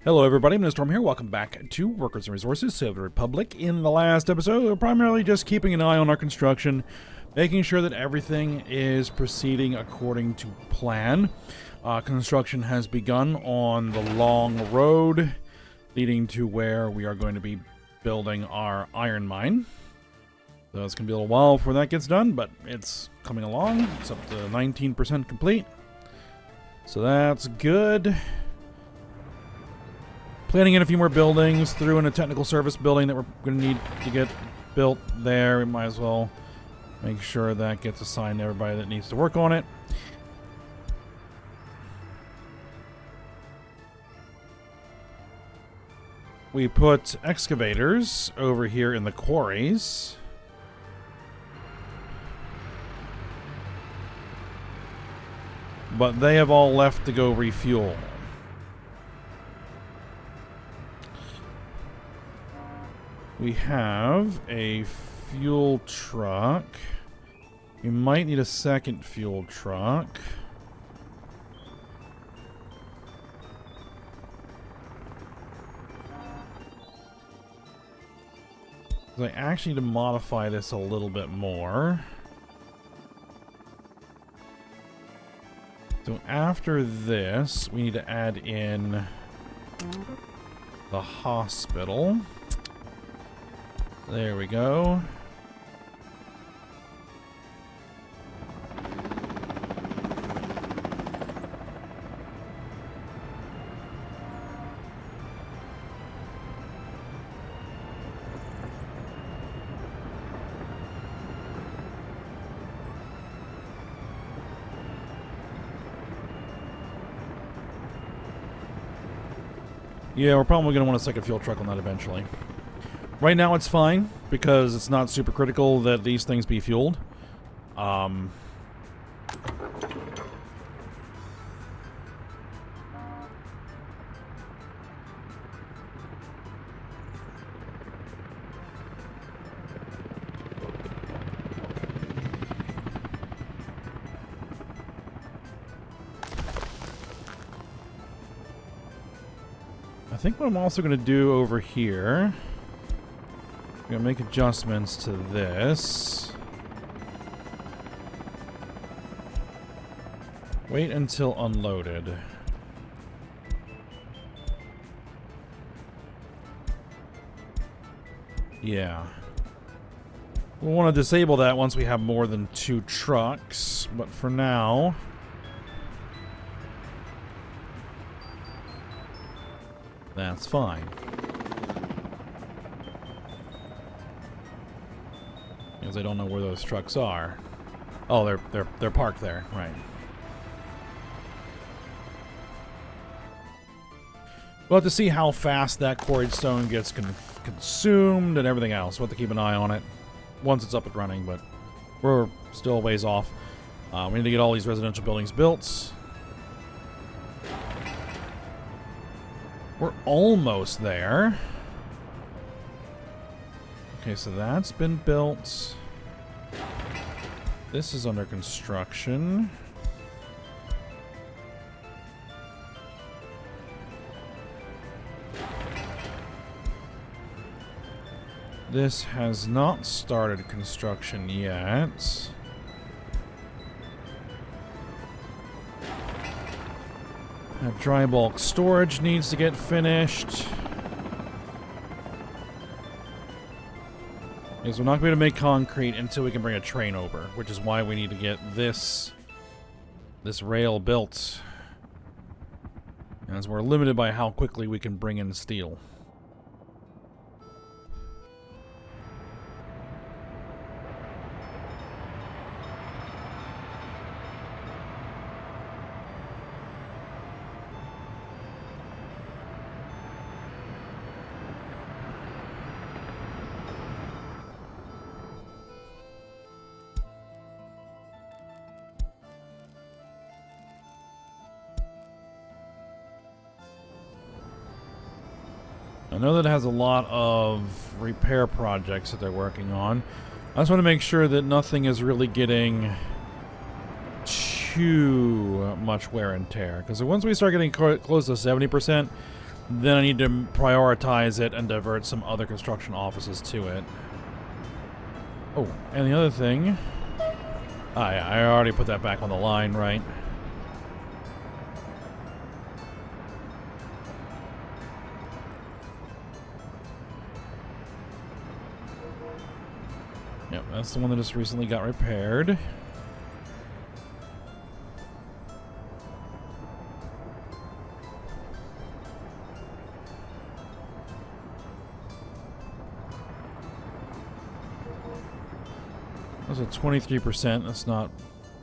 Hello everybody, Storm here. Welcome back to Workers and Resources, Civ Republic. In the last episode, we're primarily just keeping an eye on our construction, making sure that everything is proceeding according to plan. Construction has begun on the long road leading to where we are going to be building our iron mine. So it's going to be a little while before that gets done, but it's coming along. It's up to 19% complete. So that's good. Planning in a few more buildings, threw in a technical service building that we're going to need to get built there. We might as well make sure that gets assigned to everybody that needs to work on it. We put excavators over here in the quarries. But they have all left to go refuel. We have a fuel truck. We might need a second fuel truck. I actually need to modify this a little bit more. So after this, we need to add in the hospital. There we go. Yeah, we're probably going to want a second fuel truck on that eventually. Right now it's fine, because it's not super critical that these things be fueled. I think what I'm also going to do over here, I'm going to make adjustments to this. Wait until unloaded. Yeah. We'll want to disable that once we have more than 2 trucks, but for now, that's fine. Because I don't know where those trucks are. Oh, they're parked there, right. We'll have to see how fast that quarried stone gets consumed and everything else. We'll have to keep an eye on it once it's up and running, but we're still a ways off. We need to get all these residential buildings built. We're almost there. Okay, so that's been built. This is under construction. This has not started construction yet. Dry bulk storage needs to get finished. Because we're not going to make concrete until we can bring a train over, which is why we need to get this rail built. As we're limited by how quickly we can bring in steel. I know that it has a lot of repair projects that they're working on. I just want to make sure that nothing is really getting too much wear and tear. Because once we start getting close to 70%, Then I need to prioritize it and divert some other construction offices to it. Oh, and the other thing... Ah, yeah, I already put that back on the line, right? Yep, that's the one that just recently got repaired. That's a 23%. That's not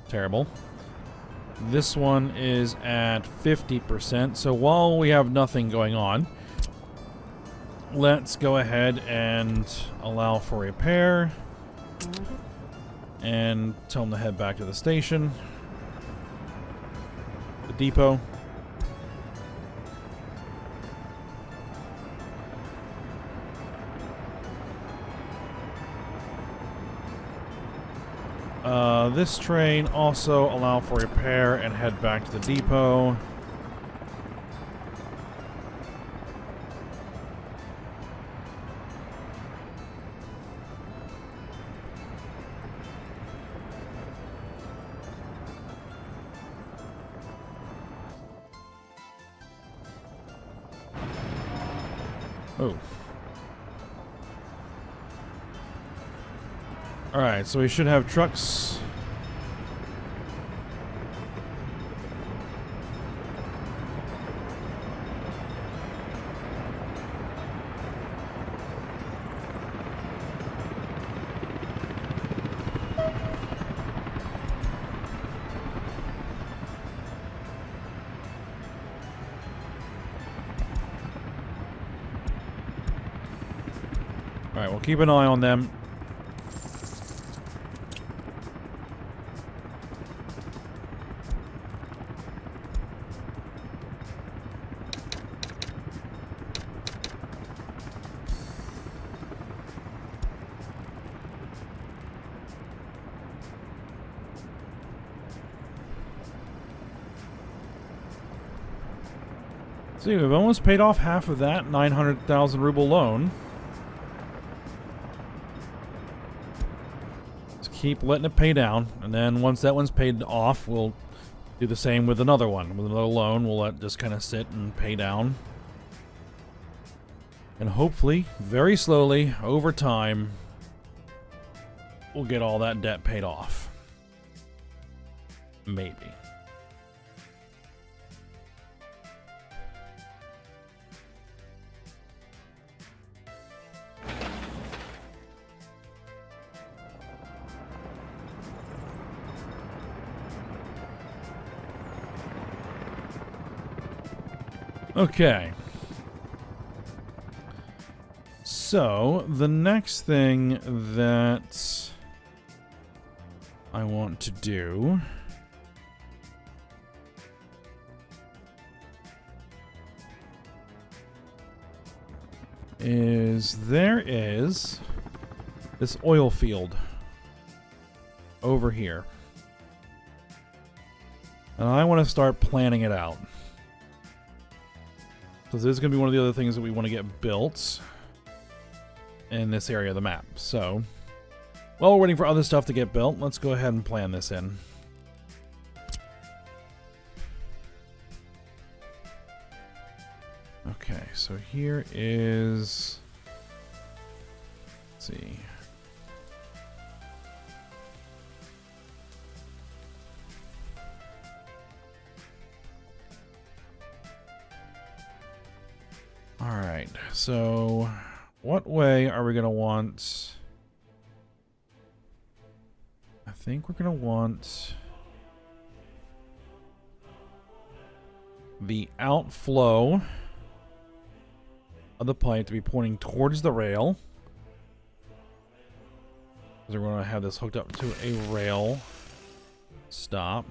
terrible. This one is at 50%. So while we have nothing going on, let's go ahead and allow for repair. And tell them to head back to the station. The depot. This train also allow for repair and head back to the depot. Oh. Alright, so we should have trucks. Alright, we'll keep an eye on them. See, we've almost paid off half of that 900,000 ruble loan. Just keep letting it pay down, and then once that one's paid off, we'll do the same with another one. With another loan, we'll let it just kind of sit and pay down. And hopefully, very slowly, over time, we'll get all that debt paid off. Maybe. Okay. So, the next thing that I want to do is there is this oil field over here. And I want to start planning it out. So this is going to be one of the other things that we want to get built in this area of the map. So, while we're waiting for other stuff to get built, let's go ahead and plan this in. Okay, so here is... Let's see. Alright, so what way are we going to want... I think we're going to want the outflow of the pipe to be pointing towards the rail. Because we're going to have this hooked up to a rail stop.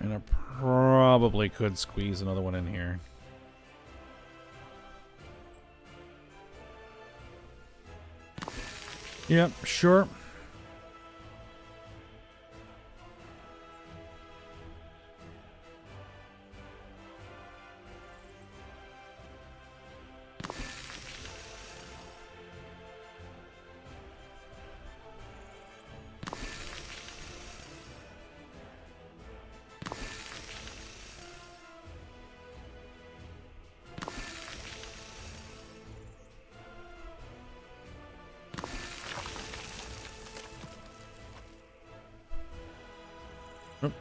And I probably could squeeze another one in here. Yep, sure. Oop.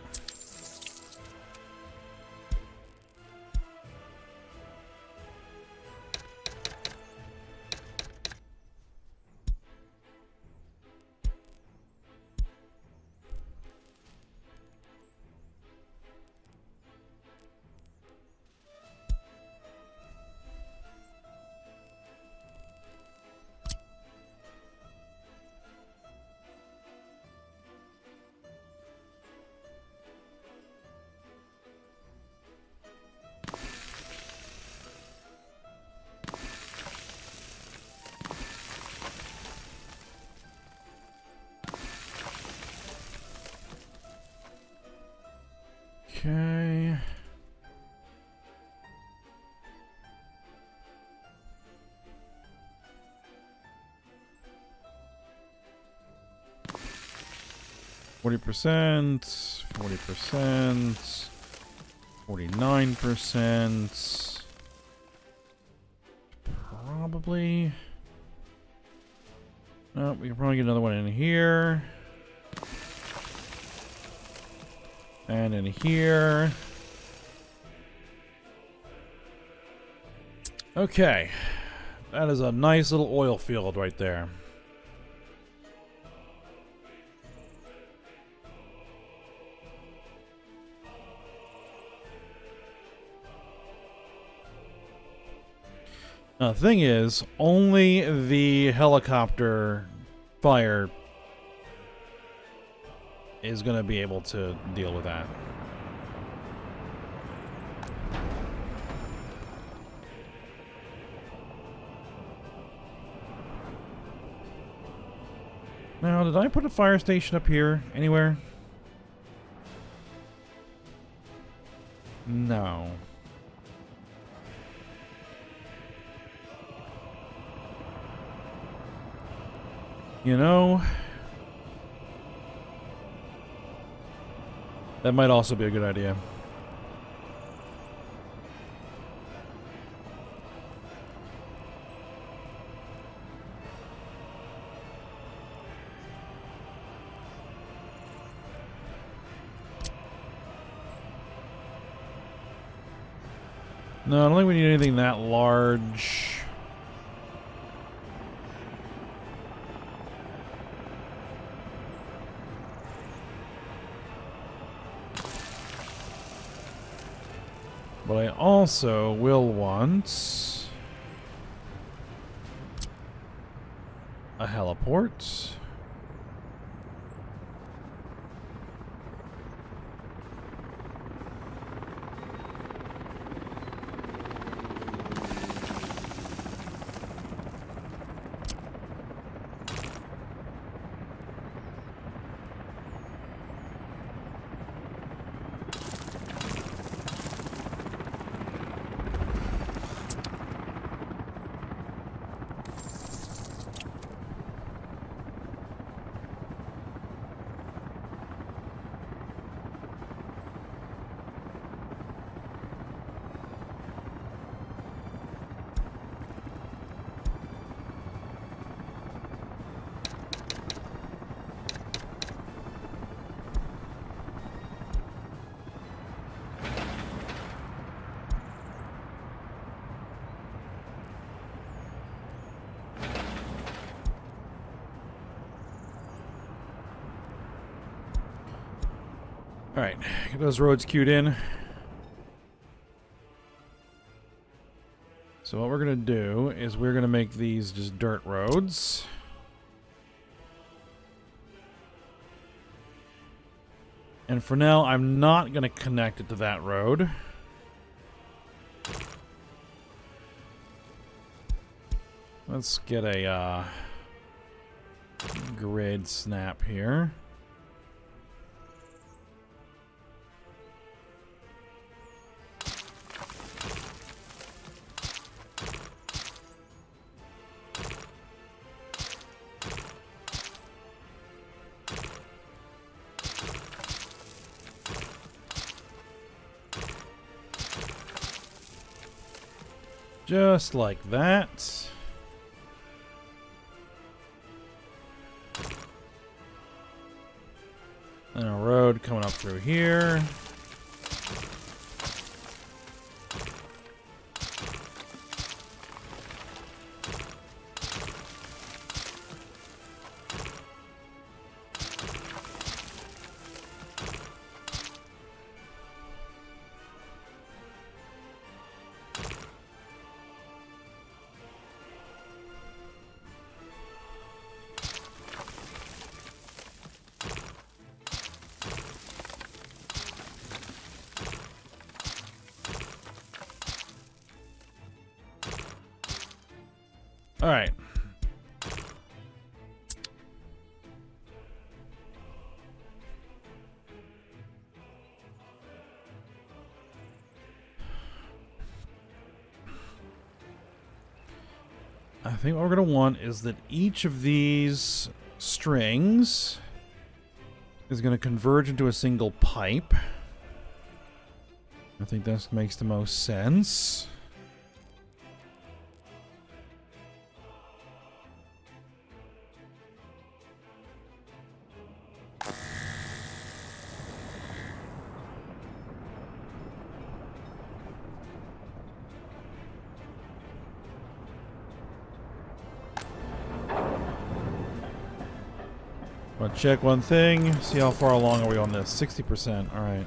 'Kay. %, 40%, 49%. Probably. Oh, we can probably get another one in here. And in here. Okay. That is a nice little oil field right there. Now, the thing is, only the helicopter fire is going to be able to deal with that. Now, did I put a fire station up here anywhere? No. You know, that might also be a good idea. No, I don't think we need anything that large. But I also will want a heliport. Alright, get those roads queued in. So what we're going to do is we're going to make these just dirt roads. And for now, I'm not going to connect it to that road. Let's get a grid snap here. Just like that. And a road coming up through here. All right. I think what we're going to want is that each of these strings is going to converge into a single pipe. I think that makes the most sense. I'll check one thing, see how far along are we on this. 60%, alright.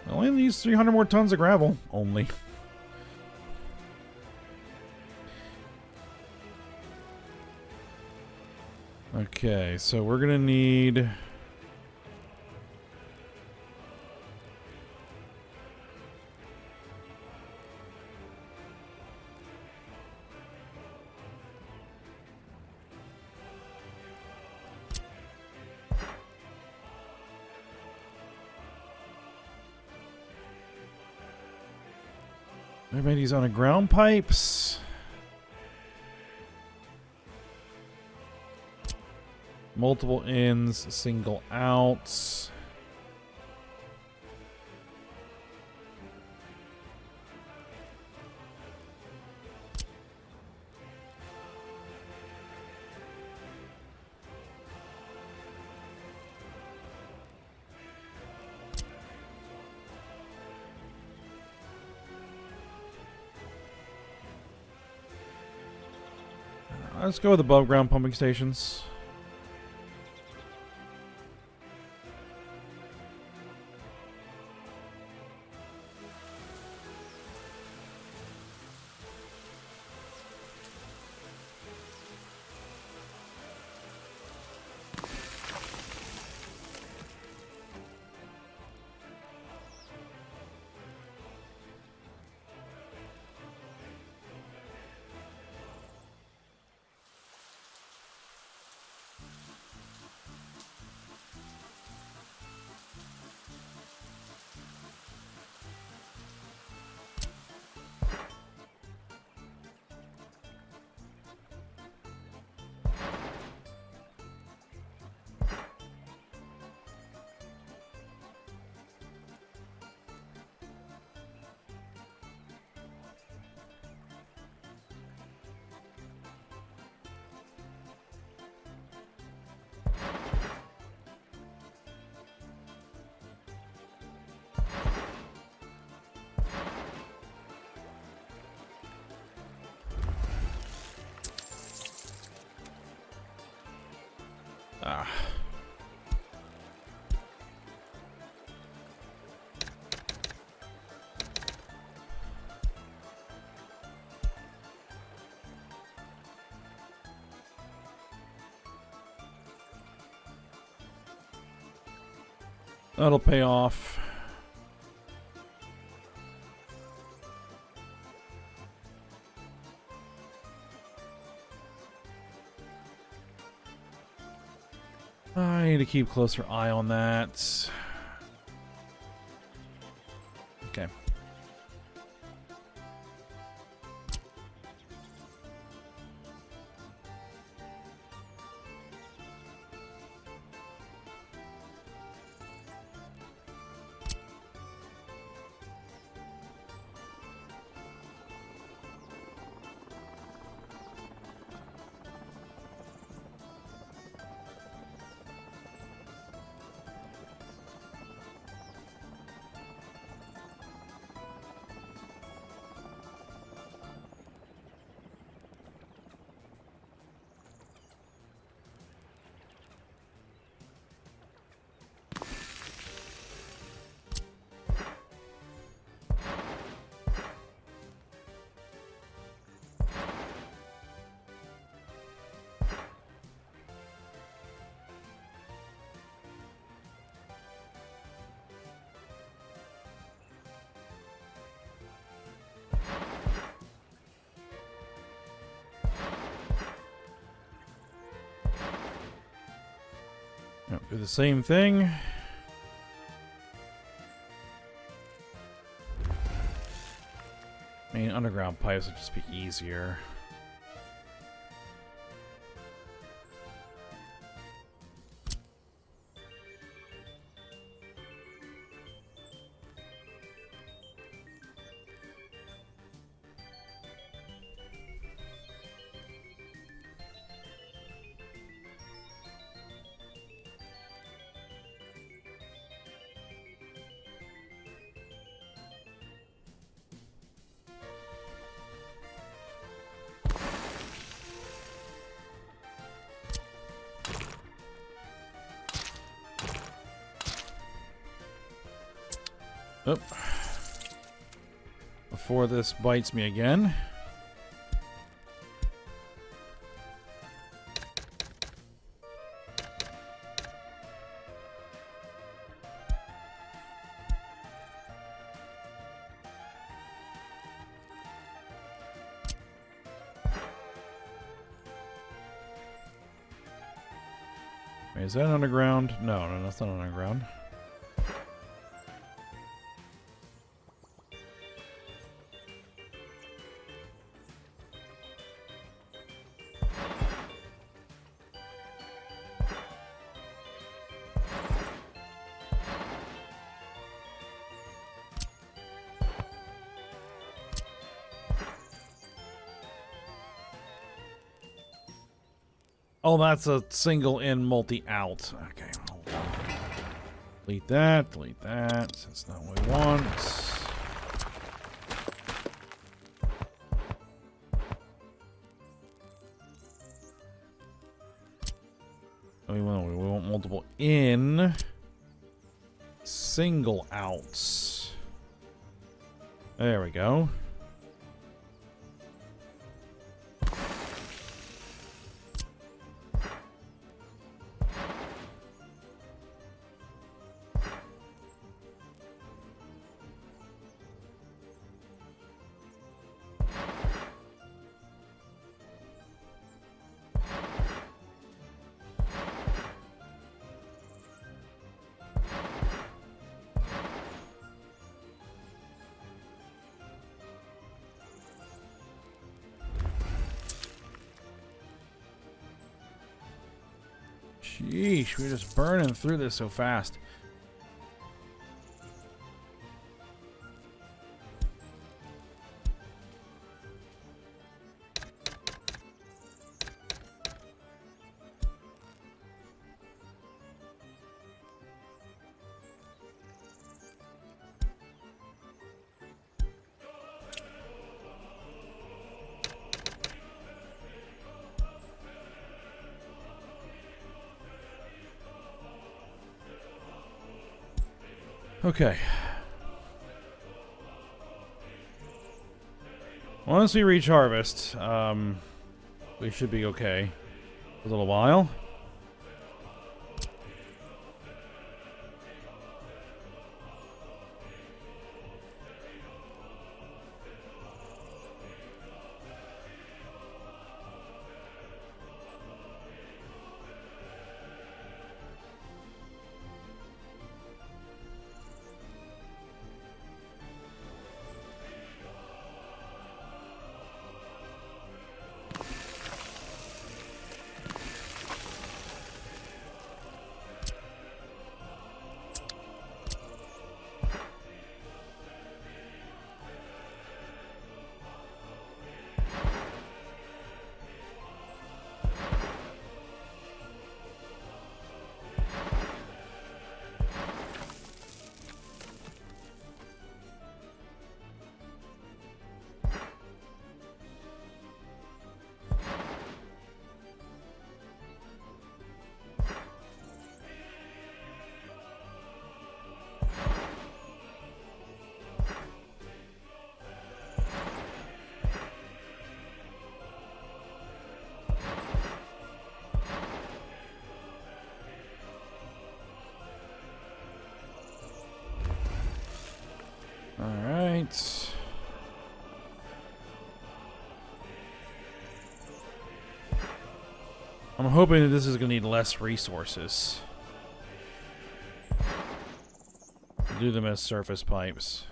Only needs 300 more tons of gravel. Only. Okay, so we're gonna need... Everybody's on a ground pipes. Multiple ins, single outs. Let's go with above ground pumping stations. Ah. That'll pay off. I need to keep closer eye on that. Okay. Do the same thing. I mean, underground pipes would just be easier. Oh. Before this bites me again. Wait, is that underground? No, no, that's not underground. Oh, that's a single in, multi out. Okay, hold on. Delete that, delete that. That's not what we want. We want multiple in, single outs. There we go. Sheesh, we're just burning through this so fast. Okay. Once we reach harvest, we should be okay for a little while. right. I'm hoping that this is going to need less resources. Do them as surface pipes.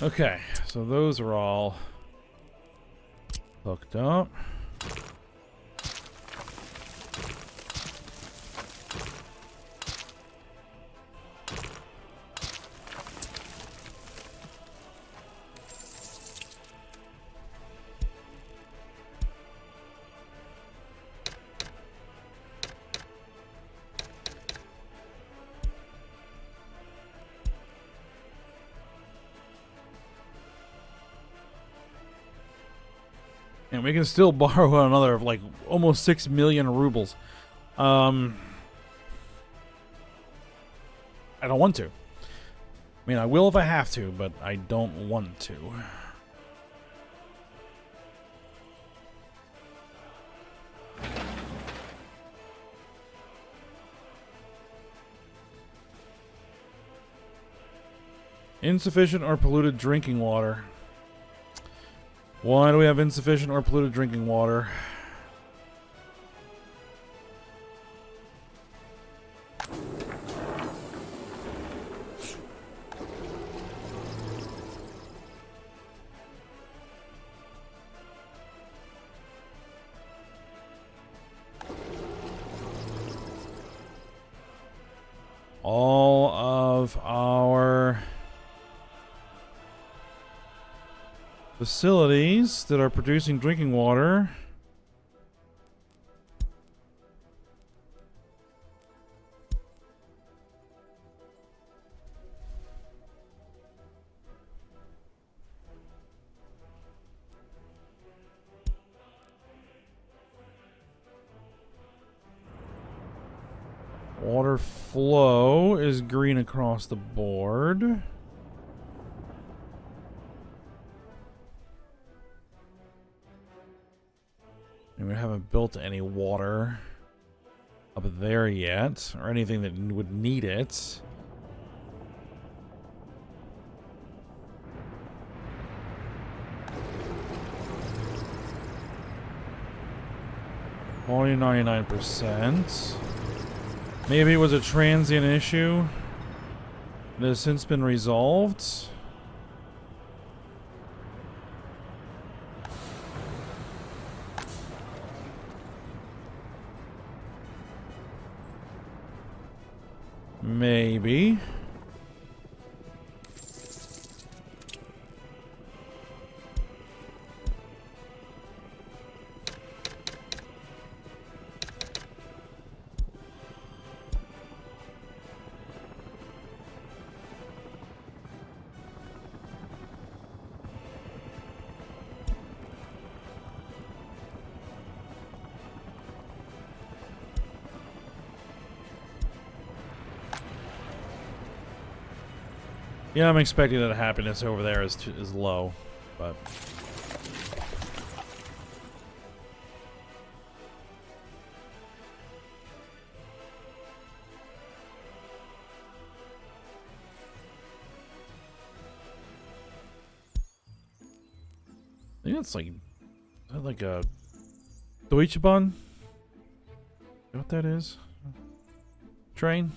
Okay, so those are all hooked up. And we can still borrow another, like, almost 6 million rubles. I don't want to. I mean, I will if I have to, but I don't want to. Insufficient or polluted drinking water. Why do we have insufficient or polluted drinking water? All of our facilities that are producing drinking water water flow is green across the board. And we haven't built any water up there yet, or anything that would need it. Only 99%. Maybe it was a transient issue that has since been resolved. Maybe. Yeah, I'm expecting that happiness over there is low, but I think it's like, is that like a Deutsche Bahn? Is that what that is? Train?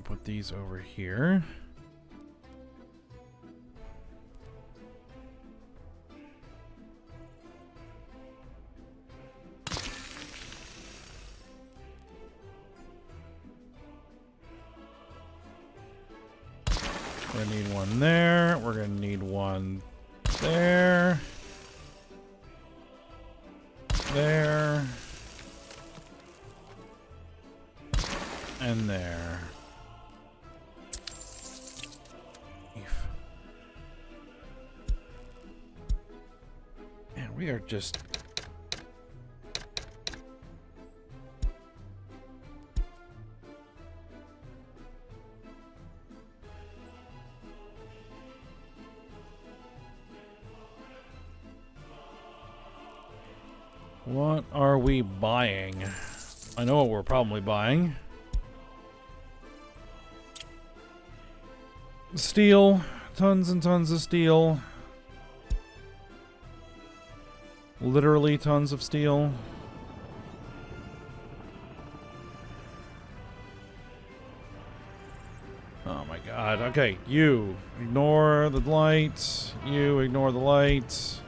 put these over here. We're gonna need one there. We're gonna need one there. There. And there. Man, we are just... What are we buying? I know what we're probably buying. Steel. Tons and tons of steel. Literally tons of steel. Oh my god. Okay, you ignore the lights. You ignore the lights.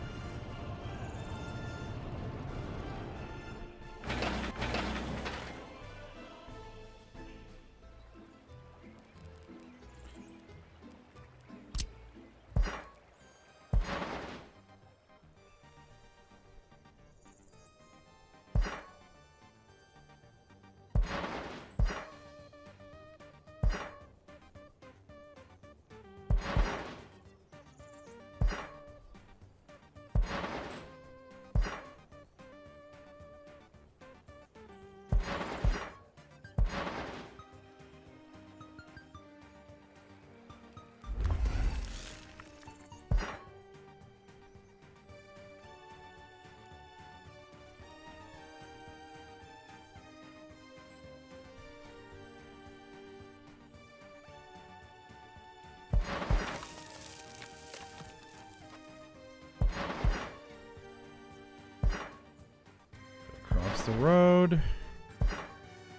Across the road.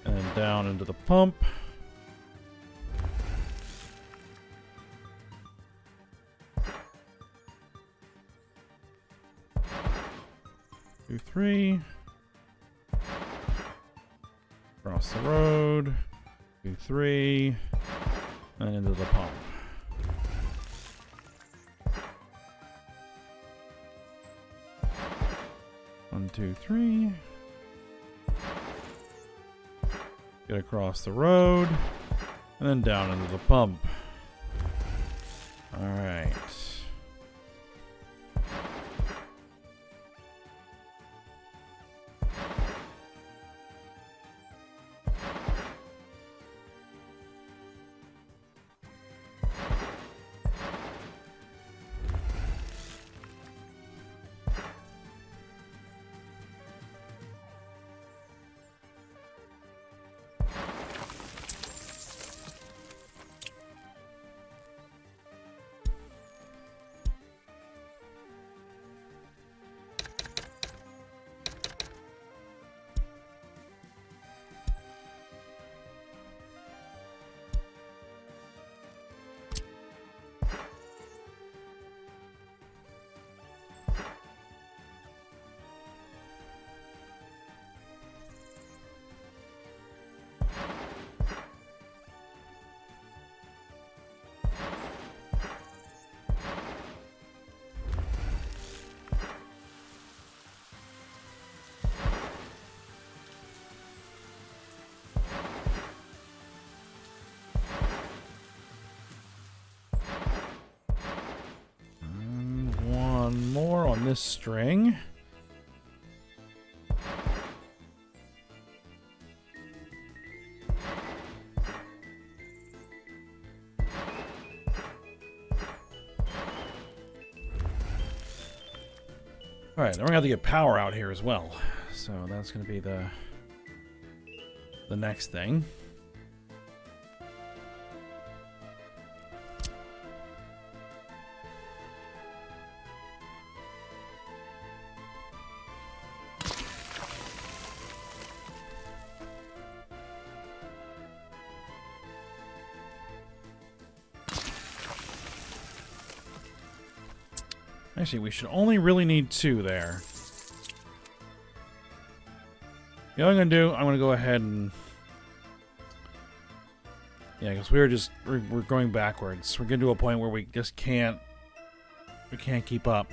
And then down into the pump. Two, three. Across the road. 2, 3. And into the pump. One, 2, 3. Get across the road. And then down into the pump. Alright. More on this string. All right, then we're gonna have to get power out here as well. So that's gonna be the next thing. Actually, we should only really need 2 there. You know what I'm going to do? I'm going to go ahead and... Yeah, because we're going backwards. We're getting to a point where we just can't... We can't keep up.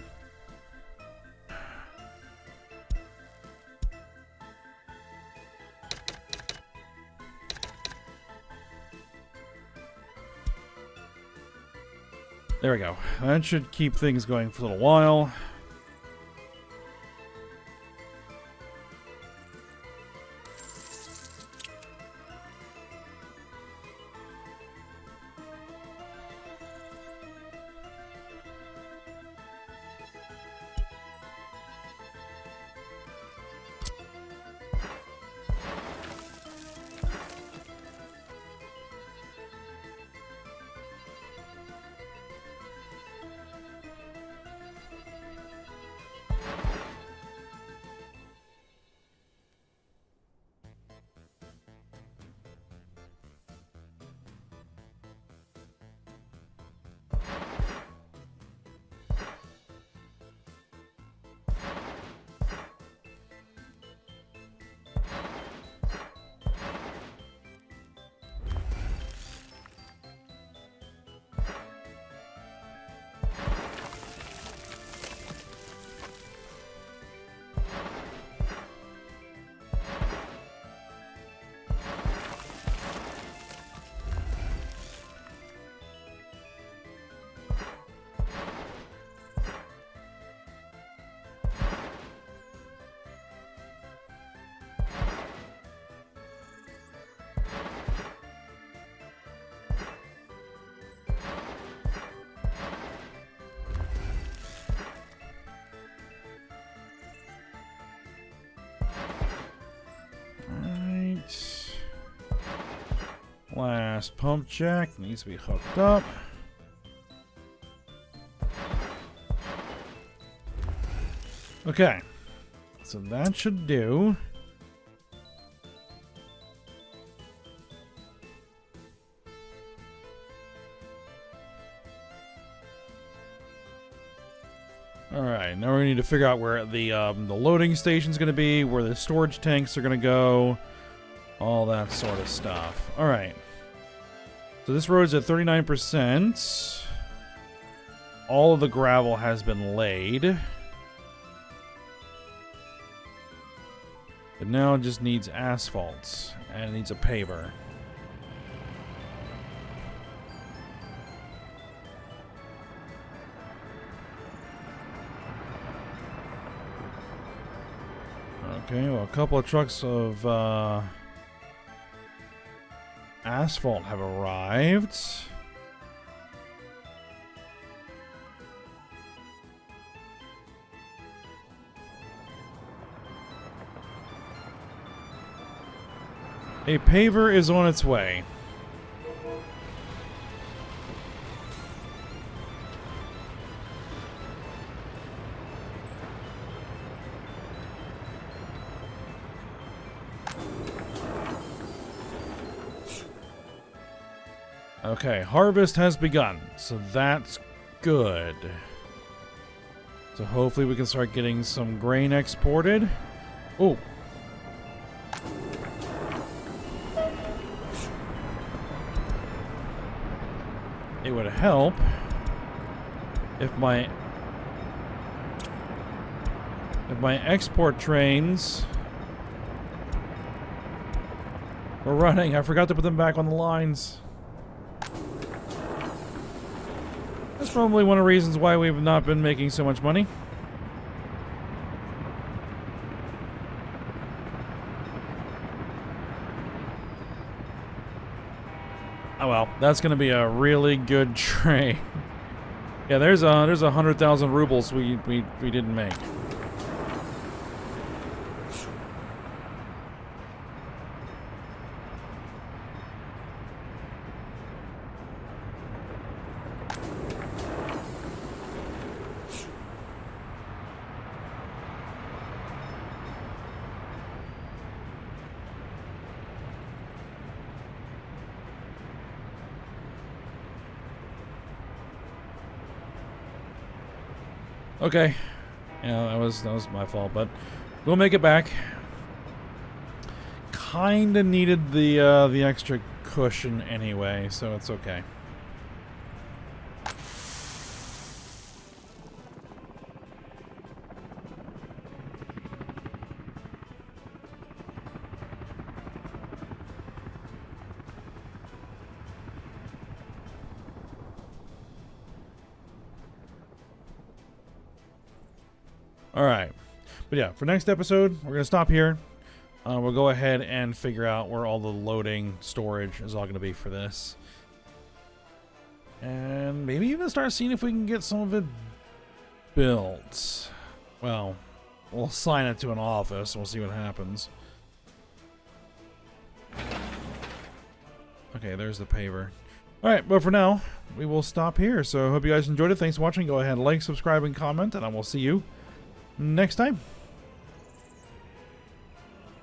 There we go. That should keep things going for a little while. Last pump jack needs to be hooked up. Okay, so that should do. All right, now we need to figure out where the loading station's going to be, where the storage tanks are going to go, all that sort of stuff. All right. So this road's at 39%. All of the gravel has been laid. But now it just needs asphalt, and it needs a paver. Okay, well, a couple of trucks of asphalt have arrived. A paver is on its way. Okay, harvest has begun, so that's good. So hopefully we can start getting some grain exported. Oh. It would help if my export trains were running. I forgot to put them back on the lines. That's probably one of the reasons why we've not been making so much money. Oh well, that's going to be a really good train. Yeah, there's 100,000 rubles we didn't make. Okay. Yeah, that was my fault, but we'll make it back. Kinda needed the extra cushion anyway, so it's okay. Alright. But yeah, for next episode, we're going to stop here. We'll go ahead and figure out where all the loading storage is all going to be for this. And maybe even start seeing if we can get some of it built. Well, we'll assign it to an office. We'll see what happens. Okay, there's the paver. Alright, but for now, we will stop here. So I hope you guys enjoyed it. Thanks for watching. Go ahead, like, subscribe, and comment, and I will see you next time.